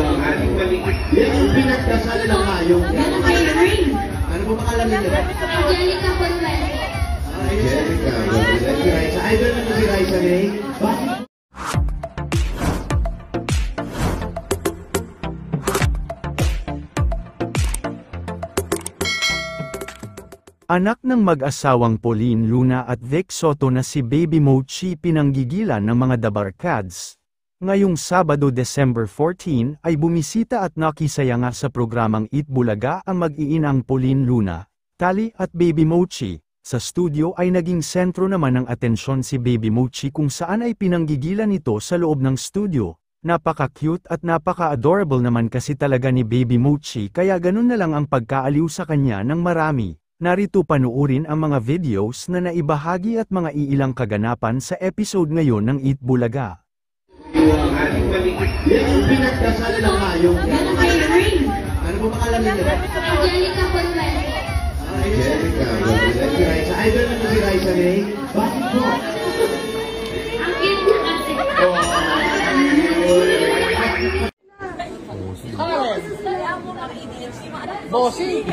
ating maliit. Yan ang pinagdasal ng hayop. Ano po pangalan niyo? Angelica Portugal. Angelica. Si Raisa. Idol na po si Raisa May. Bakit? Anak ng mag-asawang Pauline Luna at Vic Soto na si Baby Mochi pinanggigilan ng mga dabarkads. Ngayong Sabado December 14 ay bumisita at nakisaya nga sa programang Eat Bulaga ang mag-iinang Pauline Luna, Tali at Baby Mochi. Sa studio ay naging sentro naman ng atensyon si Baby Mochi kung saan ay pinanggigilan ito sa loob ng studio. Napaka-cute at napaka-adorable naman kasi talaga ni Baby Mochi kaya ganun na lang ang pagkaaliw sa kanya ng marami. Narito panuurin ang mga videos na naibahagi at mga iilang kaganapan sa episode ngayon ng Eat Bulaga. Ang ating maliit. Yan ang pinagdasal ng hayop. Ano po pangalan niyo? Angelica Portugal. Angelica. Si Raisa. Idol na po si Raisa May. Bakit po? Ang cute niya kasi. Bossy!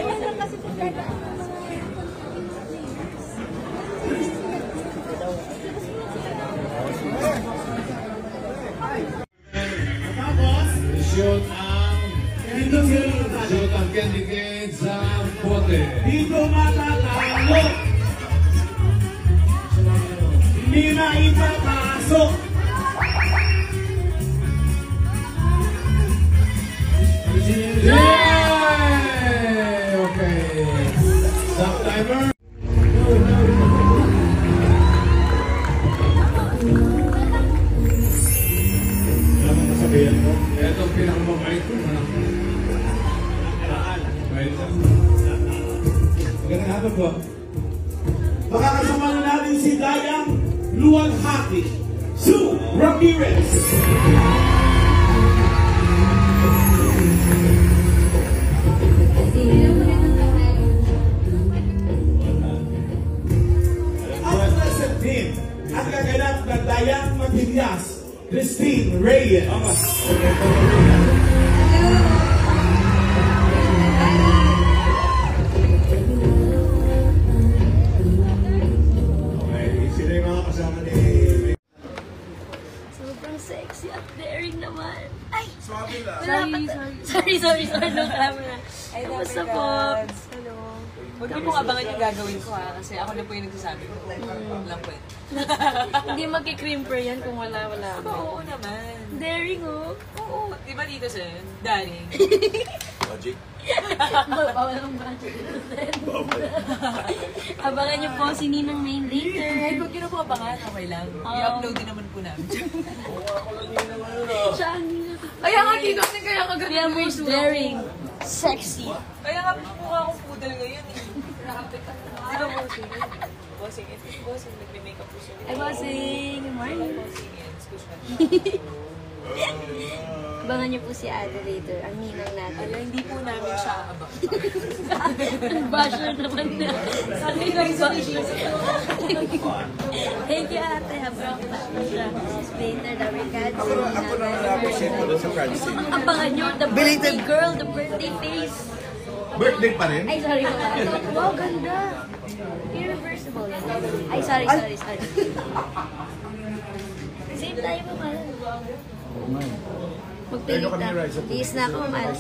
Shoot ang candy cane sa bote. Dito matatalo. Hindi na ipapasok. Yay! Okay. Stop timer. Alam mo masabihan mo? Ito ang pinakamabait ko. Magandang hapon po. Makakasama na natin si Dayang Luwalhati, Sue Ramirez. At present din, ang kaganap na Dayang Matilyas, Christine Reyes. Sobrang sexy at daring naman. Ay! Sorry lang. Sorry. No camera. Ay, Kamusta po? Hello. Huwag niyo pong abangan yung gagawin ko ha, kasi ako na po yung nagsasabi ko. Lang po yun. Hindi magki-crimper yan kung wala. Oo naman. Daring oh. Oo. Di ba dito sir? Daring. Bawal ang budget. Abangan niyo po si Ninang Main later. Kahit huwag niyo na po abangan, okay lang. I-upload din naman po namin. Siya ang Ninang. Kaya nga dito kasi kaya We kaganda are most daring. Sexy. Kaya nga mukha akong poodle ngayon eh. Di ba bossing? Bossing, nagme-makeup po siya. Ay, bossing. Good morning. Bossing yan, excuse me. Abangan niyo po si Ate later, ang ninang natin. Ala, hindi po namin siya abang. Basher naman na. Sabi lang sa Thank you, Ate. Habang basher siya. Later, the recads. Ako na na-appreciate mo doon sa Francine. Abangan niyo, the birthday girl, the birthday face. Birthday pa rin? Ay, sorry. Wow, ganda. Irreversible. Ay, sorry. Same tayo mo, mahal. Magpilit na. Tiis na ako, mahal.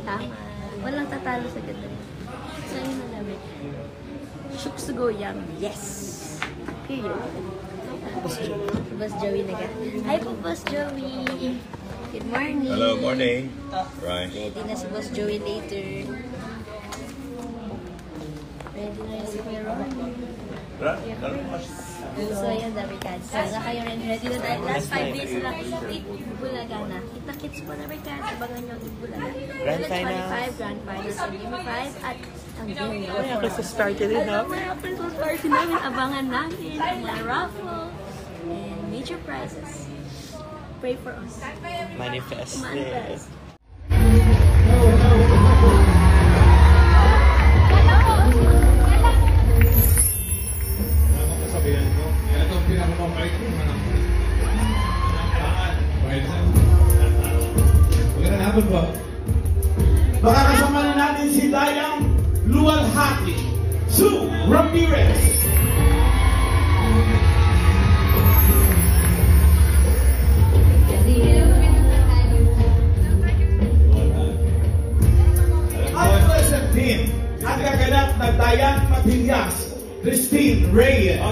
Tama. Walang tatalo sa ganda. Saan yun na namin? Shooks to go young. Yes! Period. Boss Joey na ka. Hi po, Boss Joey. Good morning. Hello, morning. Right. Ready na si Boss Joey later. Ready na rin si Kuya Ron. So, ayan, the recads. Sana kayo rin ready na tayo. Last 5 days lang. Eat Bulaga na. Kita-kits po na recads. Abangan nyo ang Eat Bulaga. Grand final. Grand finals sa Game 5 at ang Game 4. May Christmas party rin, ha? May Christmas party namin. Abangan namin ang mga raffle and major prizes. Pray for us. Manifest. Manifest. Sabihan ko, ito ang pinakamabait ko. Magandang hapon po. Makakasama na natin si Dayang Luwalhati, Sue Ramirez. Ang present team, ang gaganap na Dayang Matilyas, Christine Reyes.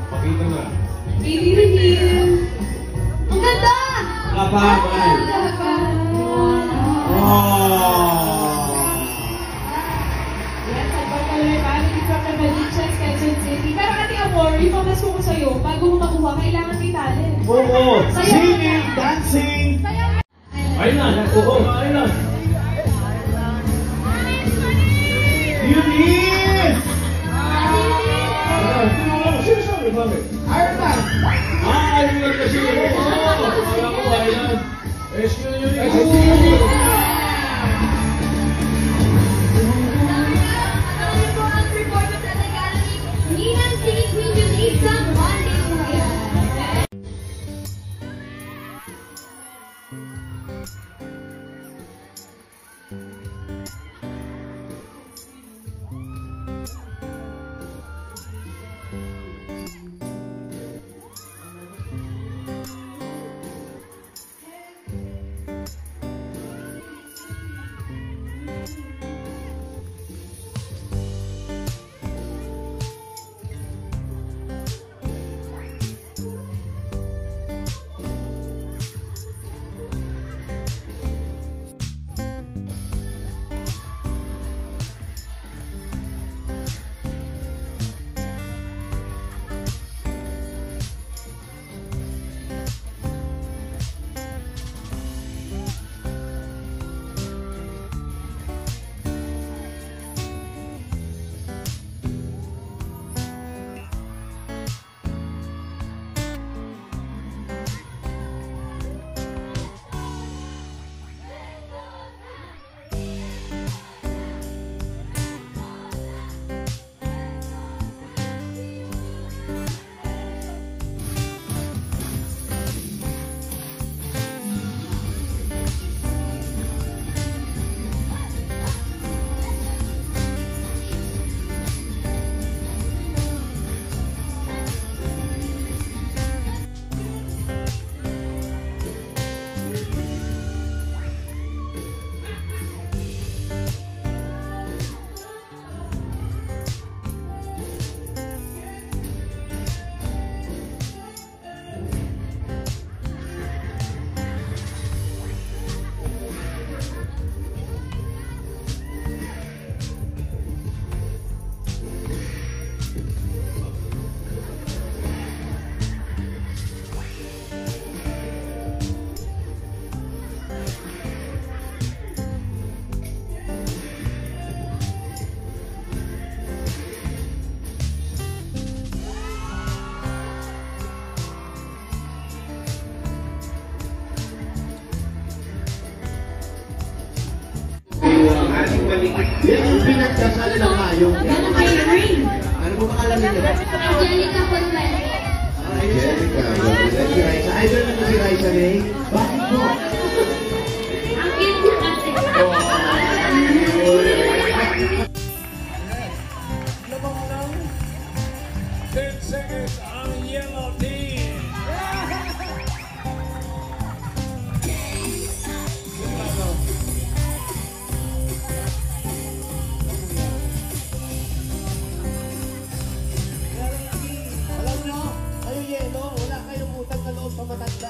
Pakita na. Baby reveal! Ang ganda! Kapabay. Yan, sa pagkakalay pa, naging from the Malichas, Quezon City. Pero Ate Amor, yung pamasko ko sa'yo, bago mo makuha, kailangan may talent. Oo. Singing, dancing. Ayun na. Oo, ayun na. Eunice! Sino bakit? Iron Man! Iron Man kasi yun. Alam ko, ayun. Rescue Eunice. Ninang City Queen Yulisa, Monday po yan. Yan ang pinagkasal ng hayong. Ganun kayo, Rain. Ano po pangalan nito? Angelica Convent. Angelica. Si Raisa. Idol na si Raisa May. Bakit po? Ang cute niya kasi. 10 seconds ang yellow team. Alam nyo, kayo yelo, wala kayong utang na loob sa matanda.